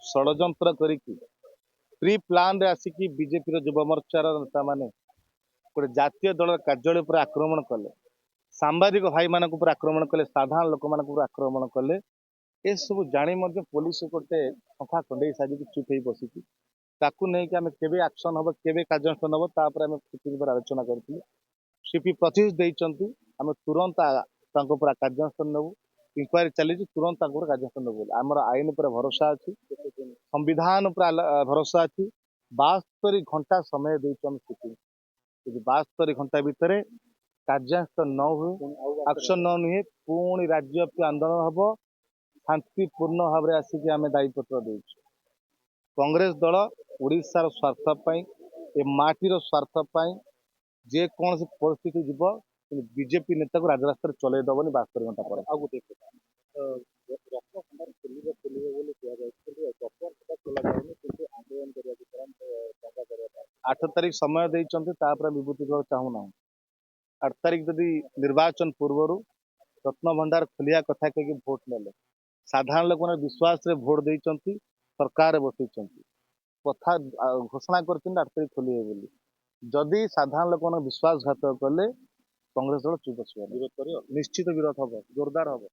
षड़यंत्र करिकी pre plan रे आसिकी बीजेपी युव मोर्चार नेता माने गोटे जातीय दल कार्यालय पर आक्रमण कले, सांबादिक भाई मान आक्रमण कले, साधारण लोक मान आक्रमण कले। ए सब जानी पुलिस गोटे पंखा कंडे साजिक चुप हो बसी ताकू नहीं कि आम केवे एक्शन हम केवे कार्यानुष्ठान हम तापर आम आलोचना करूँ। सीपी प्रतिश देइचंती आम तुरंत कार्यानुष्ठान नेबू। इंक्वारी चली तुरंत कार्यानुष्ठान नेबू। आमर आईन पर भरोसा अच्छी, संविधान पर भरोसा अच्छी। 72 घंटा समय देइछन सीपी, 72 घंटा भितर कार्यानुष्ठान न हुए, एक्शन न नुहे, पुणी राज्यव्यापी आंदोलन हम शांतिपूर्ण भाव में आसिक आम दायीपत्र देछु। कांग्रेस दल ओडिशार स्वार्थ ए माटीर स्वार्थ जे कौन परिस्थिति जीव बीजेपी नेता को राजरास्ता चलई दबनी 72 घंटा पर। आ गोटे आठ तारीख समय देइचंती विभूति चाहूना। 8 तारीख जदि निर्वाचन पूर्व रत्न भंडार खोलिया कथा कही भोट नेले, साधारण लोक विश्वास रे भोट देइचंती, सरकार बसई कथा घोषणा कर 8 तारीख खोलिए बोली। जदि साधारण लोक विश्वासघात कले कांग्रेस दल चुप बस निश्चित विरोध हम, जोरदार हम।